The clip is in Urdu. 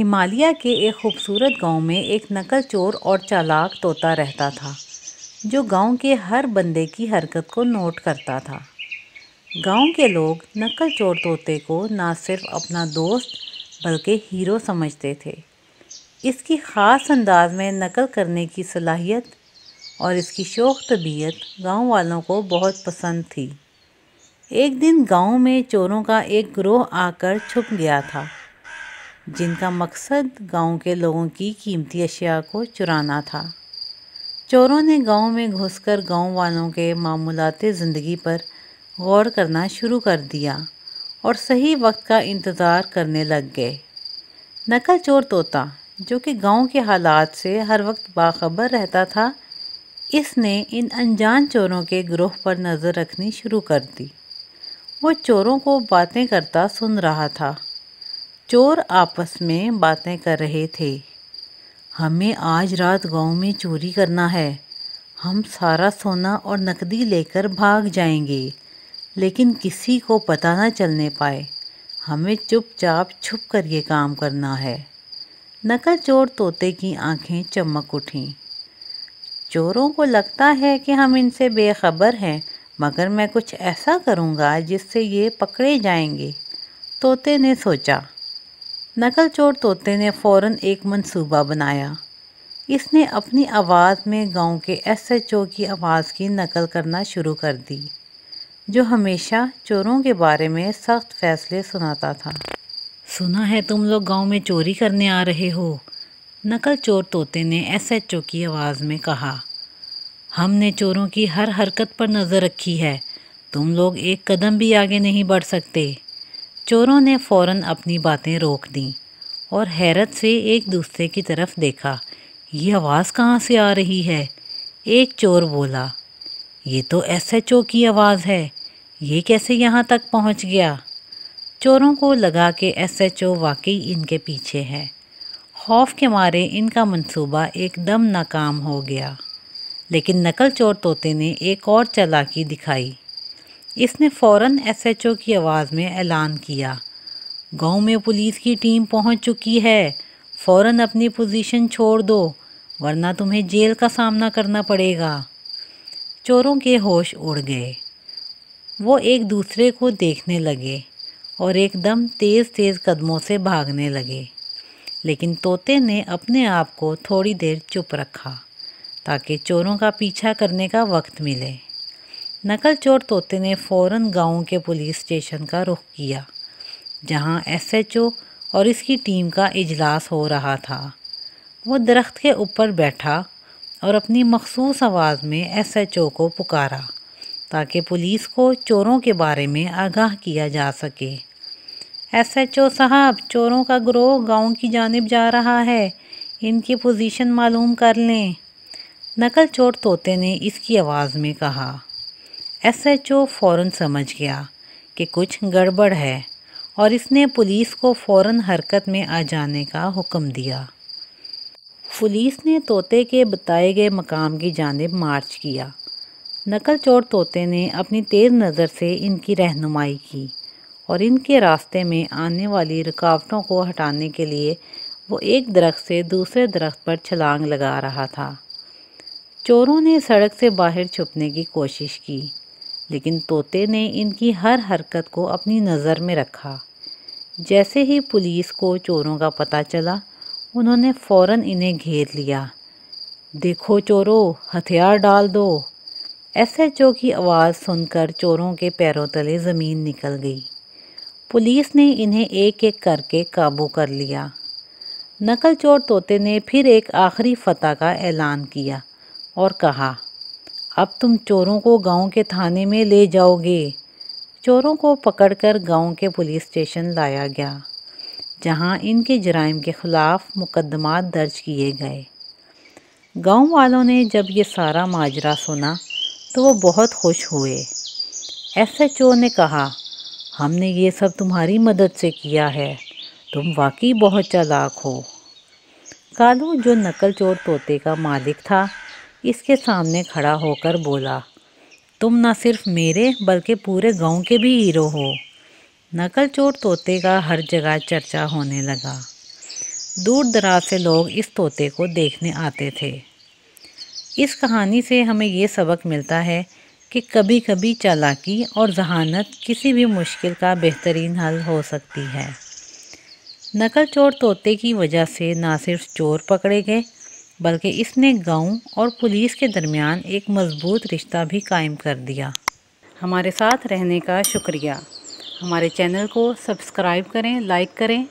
ہمالیہ کے ایک خوبصورت گاؤں میں ایک نقل چور اور چالاک طوطا رہتا تھا جو گاؤں کے ہر بندے کی حرکت کو نوٹ کرتا تھا۔ گاؤں کے لوگ نقل چور طوطے کو نہ صرف اپنا دوست بلکہ ہیرو سمجھتے تھے۔ اس کی خاص انداز میں نقل کرنے کی صلاحیت اور اس کی شوخ طبیعت گاؤں والوں کو بہت پسند تھی۔ ایک دن گاؤں میں چوروں کا ایک گروہ آ کر چھپ گیا تھا جن کا مقصد گاؤں کے لوگوں کی قیمتی اشیاء کو چرانا تھا۔ چوروں نے گاؤں میں گھس کر گاؤں والوں کے معمولات زندگی پر غور کرنا شروع کر دیا اور صحیح وقت کا انتظار کرنے لگ گئے۔ نقل چور طوطا جو کہ گاؤں کے حالات سے ہر وقت باخبر رہتا تھا، اس نے ان انجان چوروں کے گروہ پر نظر رکھنی شروع کر دی۔ وہ چوروں کو باتیں کرتا سن رہا تھا۔ چور آپس میں باتیں کر رہے تھے۔ ہمیں آج رات گاؤں میں چوری کرنا ہے۔ ہم سارا سونا اور نقدی لے کر بھاگ جائیں گے لیکن کسی کو پتہ نہ چلنے پائے۔ ہمیں چپ چاپ چھپ کر یہ کام کرنا ہے۔ نقل چور طوطے کی آنکھیں چمک اٹھیں۔ چوروں کو لگتا ہے کہ ہم ان سے بے خبر ہیں، مگر میں کچھ ایسا کروں گا جس سے یہ پکڑے جائیں گے، طوطے نے سوچا۔ نقل چور طوطے نے فوراً ایک منصوبہ بنایا۔ اس نے اپنی آواز میں گاؤں کے ایس ایچ او کی آواز کی نقل کرنا شروع کر دی، جو ہمیشہ چوروں کے بارے میں سخت فیصلے سناتا تھا۔ سنا ہے تم لوگ گاؤں میں چوری کرنے آ رہے ہو، نقل چور طوطے نے ایس ایچ او کی آواز میں کہا۔ ہم نے چوروں کی ہر حرکت پر نظر رکھی ہے، تم لوگ ایک قدم بھی آگے نہیں بڑھ سکتے۔ چوروں نے فوراً اپنی باتیں روک دیں اور حیرت سے ایک دوسرے کی طرف دیکھا۔ یہ آواز کہاں سے آ رہی ہے؟ ایک چور بولا۔ یہ تو ایس ایچ او کی آواز ہے، یہ کیسے یہاں تک پہنچ گیا؟ چوروں کو لگا کہ ایس ایچ او واقعی ان کے پیچھے ہے۔ خوف کے مارے ان کا منصوبہ ایک دم ناکام ہو گیا، لیکن نقل چور طوطے نے ایک اور چالاکی دکھائی۔ اس نے فوراً ایس ایچ او کی آواز میں اعلان کیا، گاؤں میں پولیس کی ٹیم پہنچ چکی ہے، فوراً اپنی پوزیشن چھوڑ دو ورنہ تمہیں جیل کا سامنا کرنا پڑے گا۔ چوروں کے ہوش اڑ گئے۔ وہ ایک دوسرے کو دیکھنے لگے اور ایک دم تیز تیز قدموں سے بھاگنے لگے، لیکن طوطے نے اپنے آپ کو تھوڑی دیر چپ رکھا تاکہ چوروں کا پیچھا کرنے کا وقت ملے۔ نقل چور طوطے نے فوراً گاؤں کے پولیس اسٹیشن کا رخ کیا جہاں ایس ایچ او اور اس کی ٹیم کا اجلاس ہو رہا تھا۔ وہ درخت کے اوپر بیٹھا اور اپنی مخصوص آواز میں ایس ایچ او کو پکارا تاکہ پولیس کو چوروں کے بارے میں آگاہ کیا جا سکے۔ ایس ایچ او صاحب، چوروں کا گروہ گاؤں کی جانب جا رہا ہے، ان کی پوزیشن معلوم کر لیں، نقل چور طوطے نے اس کی آواز میں کہا۔ ایس ایچ او فوراً سمجھ گیا کہ کچھ گڑبڑ ہے اور اس نے پولیس کو فوراً حرکت میں آ جانے کا حکم دیا۔ پولیس نے طوطے کے بتائے گئے مقام کی جانب مارچ کیا۔ نقل چور طوطے نے اپنی تیز نظر سے ان کی رہنمائی کی اور ان کے راستے میں آنے والی رکاوٹوں کو ہٹانے کے لیے وہ ایک درخت سے دوسرے درخت پر چھلانگ لگا رہا تھا۔ چوروں نے سڑک سے باہر چھپنے کی کوشش کی، لیکن طوطے نے ان کی ہر حرکت کو اپنی نظر میں رکھا۔ جیسے ہی پولیس کو چوروں کا پتہ چلا، انہوں نے فوراً انہیں گھیر لیا۔ دیکھو چورو، ہتھیار ڈال دو، ایس ایچ او کی آواز سن کر چوروں کے پیروں تلے زمین نکل گئی۔ پولیس نے انہیں ایک ایک کر کے قابو کر لیا۔ نقل چور طوطے نے پھر ایک آخری فتح کا اعلان کیا اور کہا، اب تم چوروں کو گاؤں کے تھانے میں لے جاؤ گے۔ چوروں کو پکڑ کر گاؤں کے پولیس اسٹیشن لایا گیا جہاں ان کے جرائم کے خلاف مقدمات درج کیے گئے۔ گاؤں والوں نے جب یہ سارا ماجرا سنا تو وہ بہت خوش ہوئے۔ ایس ایچ او نے کہا، ہم نے یہ سب تمہاری مدد سے کیا ہے، تم واقعی بہت چالاک ہو۔ کالو جو نقل چور طوطے کا مالک تھا، اس کے سامنے کھڑا ہو کر بولا، تم نہ صرف میرے بلکہ پورے گاؤں کے بھی ہیرو ہو۔ نقل چور طوطے کا ہر جگہ چرچا ہونے لگا۔ دور دراز سے لوگ اس طوطے کو دیکھنے آتے تھے۔ اس کہانی سے ہمیں یہ سبق ملتا ہے کہ کبھی کبھی چالاکی اور ذہانت کسی بھی مشکل کا بہترین حل ہو سکتی ہے۔ نقل چور طوطے کی وجہ سے نہ صرف چور پکڑے گئے بلکہ اس نے گاؤں اور پولیس کے درمیان ایک مضبوط رشتہ بھی قائم کر دیا۔ ہمارے ساتھ رہنے کا شکریہ۔ ہمارے چینل کو سبسکرائب کریں، لائک کریں